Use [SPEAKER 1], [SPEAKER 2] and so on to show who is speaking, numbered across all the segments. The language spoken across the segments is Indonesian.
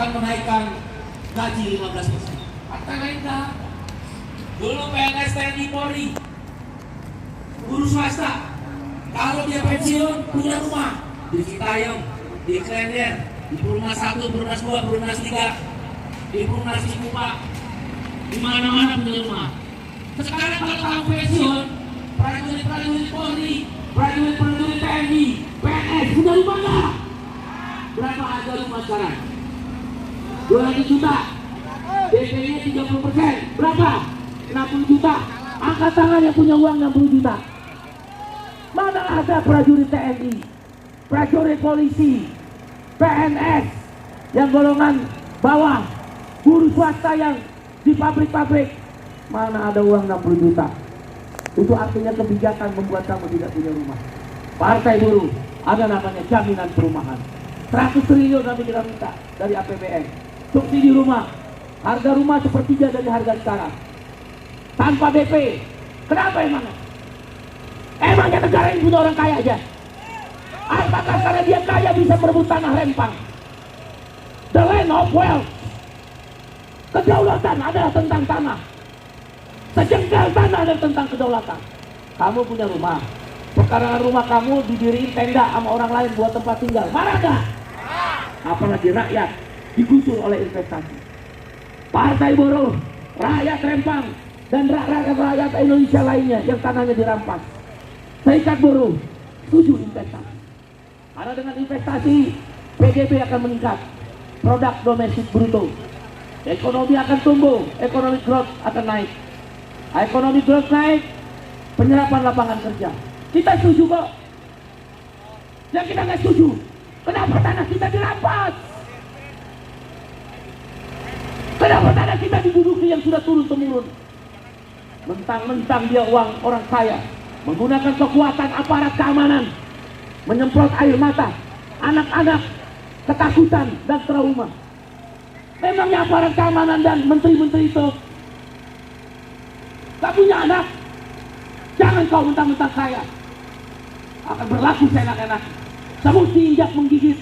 [SPEAKER 1] akan menaikkan gaji 15%. Partai lain enggak. Dulu PNS TNI Polri, guru swasta, kalau dia pensiun punya rumah di Citayam, di Klender, di Perumnas 1, Perumnas 2, Perumnas 3, di Perumnas Cikupa, di mana-mana punya rumah. Sekarang kalau kamu pensiun, prajurit Polri, prajurit TNI, PNS punya rumah nggak? Berapa harga rumah sekarang? 200 juta. DP-nya 30%. Berapa? 60 juta. Angkat tangan yang punya uang 60 juta. Mana ada prajurit TNI, prajurit polisi, PNS yang golongan bawah, guru swasta yang di pabrik-pabrik, mana ada uang 60 juta? Itu artinya kebijakan membuat kamu tidak punya rumah. Partai Buruh ada namanya jaminan perumahan. 100 triliun nanti kita minta dari APBN. Subsidi rumah, harga rumah sepertiga dari harga sekarang. Tanpa DP. Kenapa emangnya? Emangnya negara ini punya orang kaya aja? Apakah karena dia kaya bisa merebut tanah Rempang? The land of wealth. Kedaulatan adalah tentang tanah. Sejengkal tanah adalah tentang kedaulatan. Kamu punya rumah. Pekarangan rumah kamu didiriin tenda sama orang lain buat tempat tinggal. Marah gak? Apalagi rakyat digusur oleh investasi. Partai Buruh, rakyat Rempang, dan rakyat Indonesia lainnya yang tanahnya dirampas. Serikat Buruh setuju investasi. Karena dengan investasi PDB akan meningkat, produk domestik bruto, ekonomi akan tumbuh, ekonomi growth akan naik. Ekonomi growth naik, penyerapan lapangan kerja. Kita setuju kok. Yang kita nggak setuju, kenapa tanah kita dirampas? Kenapa tanah kita diduduki yang sudah turun-temurun? Mentang-mentang dia uang orang kaya, menggunakan kekuatan aparat keamanan, menyemprot air mata, anak-anak ketakutan dan trauma. Memangnya aparat keamanan dan menteri-menteri itu tak punya anak? Jangan kau mentang-mentang kaya akan berlaku seenak-enak. Semut diinjak menggigit,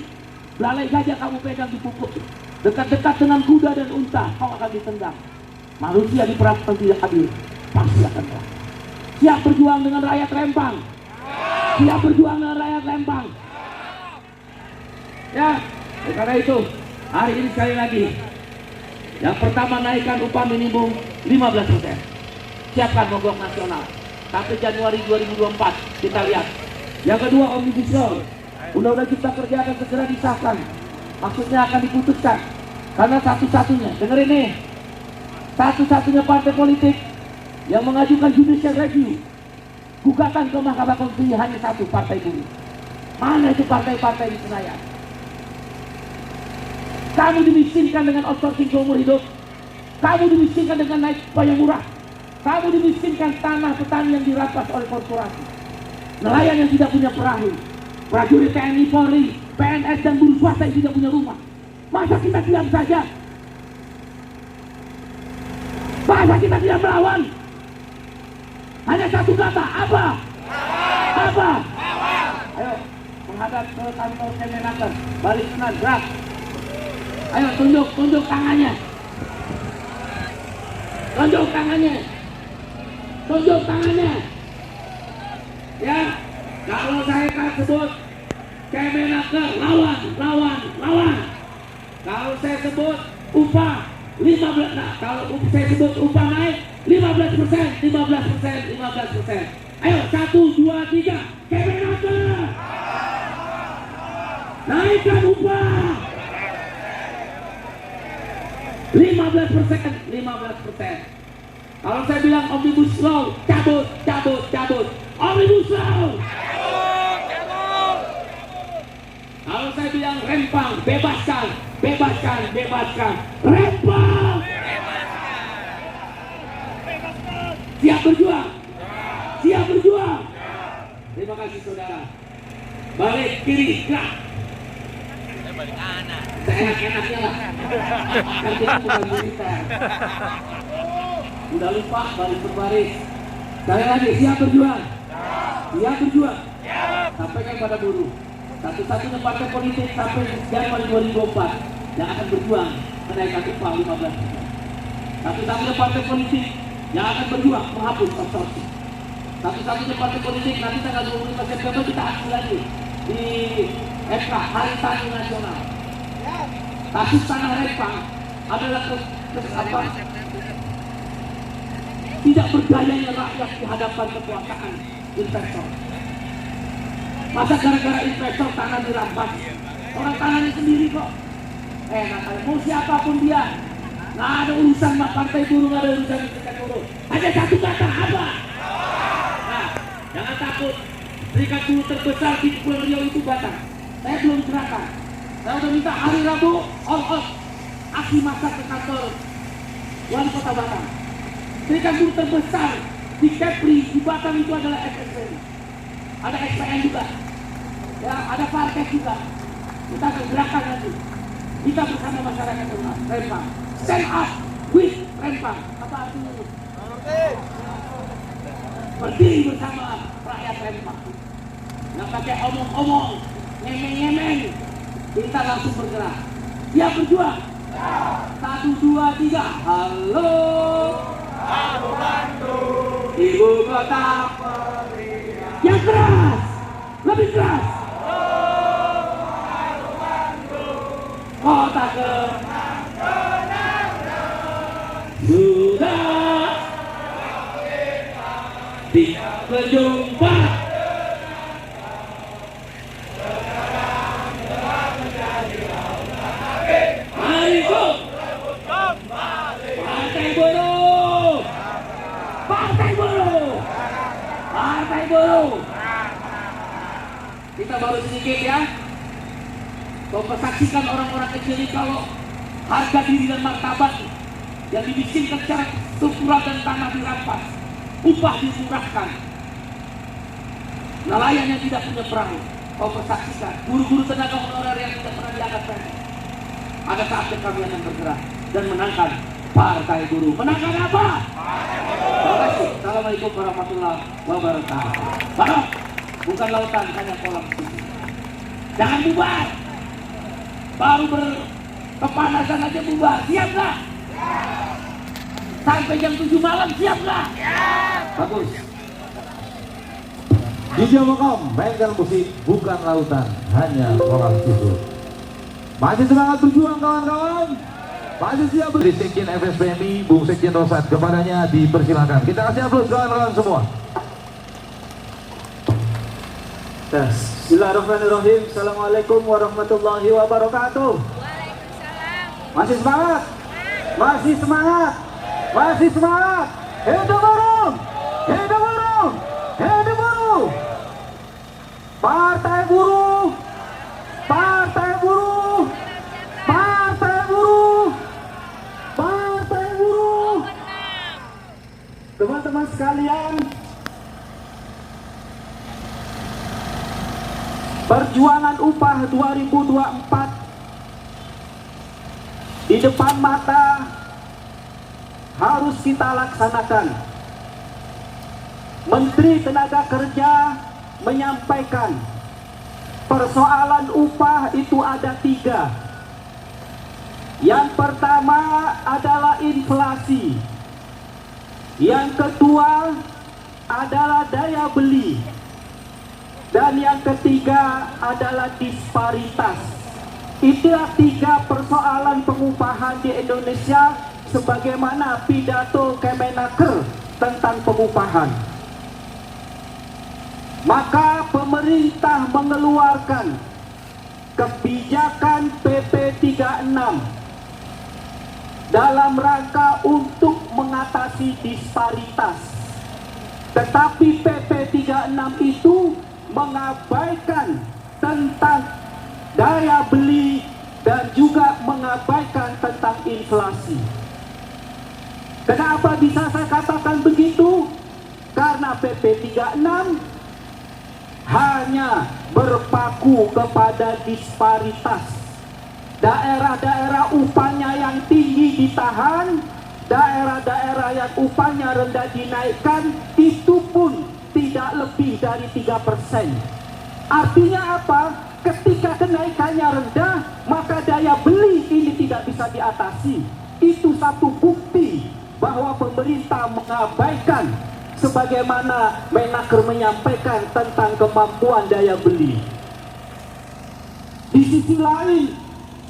[SPEAKER 1] belalai gajah kamu pegang dipukul. Dekat-dekat dengan kuda dan unta kau akan ditendang. Manusia diperlakukan tidak adil, pasti akan kalah. Siap berjuang dengan rakyat Rempang. Siap berjuang dengan rakyat Rempang. Ya, karena itu hari ini sekali lagi, yang pertama naikkan upah minimum 15%. Siapkan mogok nasional sampai Januari 2024 kita lihat. Yang kedua, Omnibus Law, Undang-Undang Cipta Kerja akan segera disahkan. Maksudnya akan diputuskan karena satu-satunya, dengerin nih, satu-satunya partai politik yang mengajukan judicial review, gugatan ke Mahkamah Konstitusi hanya satu, Partai Buruh. Mana itu partai-partai di Senayan? Kamu dimiskinkan dengan outsourcing seumur hidup. Kamu dimiskinkan dengan naik upah yang murah. Kamu dimiskinkan tanah petani yang dirampas oleh korporasi. Nelayan yang tidak punya perahu. Prajurit TNI, Polri, PNS dan buruh swasta yang tidak punya rumah. Masa kita diam saja? Masa kita tidak melawan? Hanya satu kata, apa? Apa? Ayo, menghadap ke kantor Kemenaker. Balik kanan, gerak. Ayo, tunjuk tangannya. Tunjuk tangannya. Tunjuk tangannya. Ya, kalau saya kan sebut Kemenaker, lawan. Kalau saya sebut upah 15, nah kalau saya sebut upah naik 15%. Ayo, 1, 2, 3, Kemenaker. Naikkan upah 15%. Kalau saya bilang Omnibus Law, cabut. Omnibus Law. Kalau saya bilang Rempang, bebaskan. Rempang. Siap berjuang. Terima kasih saudara. Balik kiri, gerak.
[SPEAKER 2] Balik kanan.
[SPEAKER 1] Seenak-enaknya lah. Kan kita bukan militer. Udah lupa balik berbaris. Sekali lagi, siap berjuang. Sampaikan pada buruh. Satu-satunya partai politik sampai Januari 2024 yang akan berjuang menaikkan upah 15%. Satu-satunya partai politik yang akan berjuang menghapus outsourcing. Satu-satunya partai politik nanti tanggal 25 September kita aksi lagi di FK Hari Tani Nasional. Kasus tanah Rempang adalah tidak berdayanya rakyat di hadapan kekuasaan investor. Masa gara-gara investor tanah dirampas? Orang tanahnya sendiri kok. Mau siapapun dia, nggak ada urusan sama partai buruh, nggak ada urusan serikat buruh. Hanya satu kata, apa? Nah, jangan takut. Serikat buruh terbesar di Pulau Riau itu Batam. Saya belum serahkan. Saya udah minta hari Rabu all out aksi massa ke kantor wali kota Batam. Serikat buruh terbesar di Kepri di Batam itu adalah SSN. Ada SPN juga. Ya, ada Parkes juga. Kita bergerakan nanti. Kita bersama masyarakat Rempang. Stand up with Rempang. Apa artinya itu? Berdiri bersama rakyat Rempang. Nggak pakai omong-omong, ngemeng-ngemeng. Kita langsung bergerak. Siap berjuang. 1, 2, 3. Halo. Halo Bandung. Ibu kota. Yang keras. Lebih keras. Kota sudah tidak berjumpa. Mari ikut Partai Buruh, Partai Buruh, Partai Buruh. Kita baru sedikit ya. Kau saksikan orang-orang kecil ini kalau harga diri dan martabat yang dibisikkan secara struktural dan tanah dirampas, upah dimurahkan, nelayan yang tidak punya perahu. Kau saksikan guru-guru tenaga honorer yang tidak pernah diangkat PNS. Ada saatnya kami akan bergerak dan menangkan Partai Buruh. Menangkan apa? Terima kasih. Assalamualaikum warahmatullahi wabarakatuh. Barok, bukan lautan, hanya kolam susu. Jangan bubar. Baru berkepanasan aja bubar. Siap nggak? Sampai jam 7 malam siap nggak? Bagus.
[SPEAKER 3] DJ Mokom, mainkan musik bukan lautan, hanya kolam susu. Masih semangat berjuang kawan-kawan. Masih siap di Sekjen FSPMI, Bung Sekjen Rosat, kepadanya dipersilakan. Kita kasih aplaus kawan-kawan semua.
[SPEAKER 4] Bismillahirrahmanirrahim. Assalamualaikum warahmatullahi wabarakatuh.
[SPEAKER 5] Waalaikumsalam.
[SPEAKER 4] Masih semangat? Masih semangat? Masih semangat? Hidup buruh! Hidup buruh! Hidup buruh! Partai Buruh! Partai Buruh! Partai Buruh! Partai Buruh! Teman-teman sekalian, perjuangan upah 2024 di depan mata harus kita laksanakan. Menteri Tenaga Kerja menyampaikan persoalan upah itu ada 3. Yang pertama adalah inflasi. Yang kedua adalah daya beli. Dan yang ketiga adalah disparitas. Itulah 3 persoalan pengupahan di Indonesia sebagaimana pidato Kemenaker tentang pengupahan. Maka pemerintah mengeluarkan kebijakan PP 36 dalam rangka untuk mengatasi disparitas. Tetapi PP 36 itu mengabaikan tentang daya beli dan juga mengabaikan tentang inflasi. Kenapa bisa saya katakan begitu? Karena PP 36 hanya berpaku kepada disparitas. Daerah-daerah upahnya yang tinggi ditahan, daerah-daerah yang upahnya rendah dinaikkan, itu pun tidak lebih dari 3%. Artinya apa? Ketika kenaikannya rendah, maka daya beli ini tidak bisa diatasi. Itu satu bukti bahwa pemerintah mengabaikan sebagaimana Menaker menyampaikan tentang kemampuan daya beli. Di sisi lain,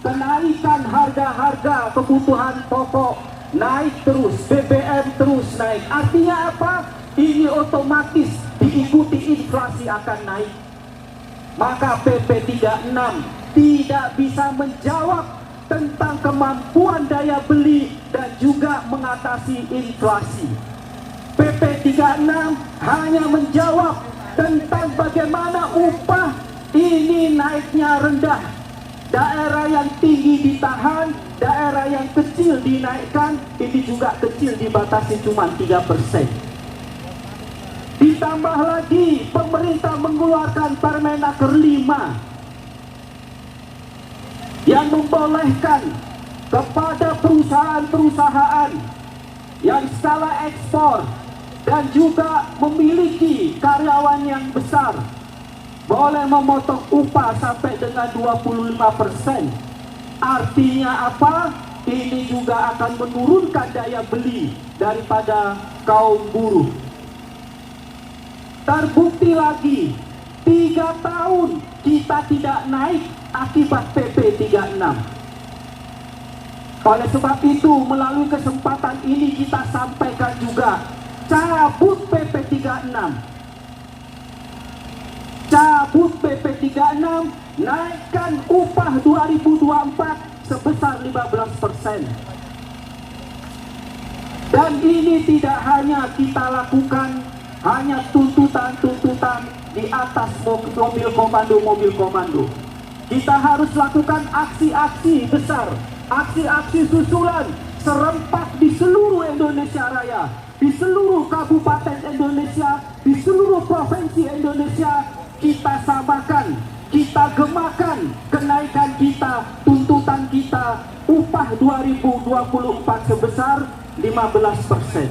[SPEAKER 4] kenaikan harga-harga kebutuhan pokok naik terus, BBM terus naik. Artinya apa? Ini otomatis diikuti inflasi akan naik. Maka PP 36 tidak bisa menjawab tentang kemampuan daya beli dan juga mengatasi inflasi. PP 36 hanya menjawab tentang bagaimana upah ini naiknya rendah. Daerah yang tinggi ditahan, daerah yang kecil dinaikkan, ini juga kecil dibatasi cuma 3%. Ditambah lagi pemerintah mengeluarkan Permenaker 5 yang membolehkan kepada perusahaan-perusahaan yang skala ekspor dan juga memiliki karyawan yang besar boleh memotong upah sampai dengan 25%. Artinya apa? Ini juga akan menurunkan daya beli daripada kaum buruh. Terbukti lagi, 3 tahun kita tidak naik akibat PP 36. Oleh sebab itu, melalui kesempatan ini kita sampaikan juga, cabut PP 36. Cabut PP 36, naikkan upah 2024 sebesar 15%. Dan ini tidak hanya kita lakukan, hanya tuntutan-tuntutan di atas mobil komando. Kita harus lakukan aksi-aksi besar, aksi-aksi susulan serempak di seluruh Indonesia Raya, di seluruh kabupaten Indonesia, di seluruh provinsi Indonesia. Kita samakan, kita gemakan kenaikan kita, tuntutan kita, upah 2024 sebesar 15%.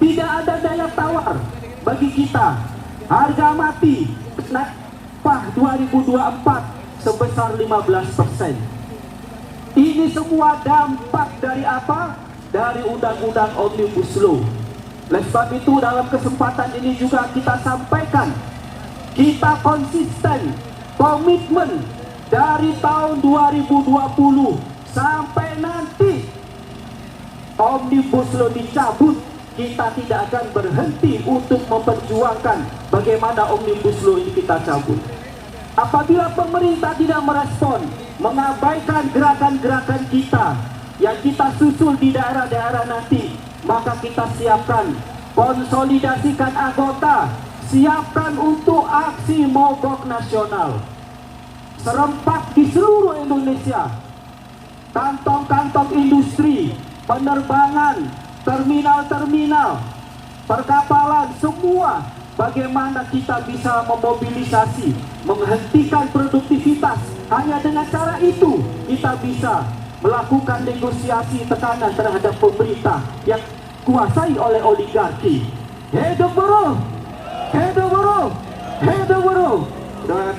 [SPEAKER 4] Tidak ada daya tawar bagi kita. Harga mati naik upah 2024 sebesar 15%. Ini semua dampak dari apa? Dari Undang-Undang Omnibus Law. Oleh sebab itu dalam kesempatan ini juga kita sampaikan, kita konsisten, komitmen dari tahun 2020 sampai nanti Omnibus Law dicabut, kita tidak akan berhenti untuk memperjuangkan bagaimana Omnibus Law ini kita cabut. Apabila pemerintah tidak merespon, mengabaikan gerakan-gerakan kita yang kita susul di daerah-daerah nanti, maka kita siapkan, konsolidasikan anggota, siapkan untuk aksi mogok nasional serempak di seluruh Indonesia. Kantong-kantong industri, penerbangan, terminal-terminal, perkapalan, semua bagaimana kita bisa memobilisasi, menghentikan produktivitas. Hanya dengan cara itu kita bisa melakukan negosiasi tekanan terhadap pemerintah yang kuasai oleh oligarki. Hidup buruh! Hidup buruh! Hidup buruh! Dan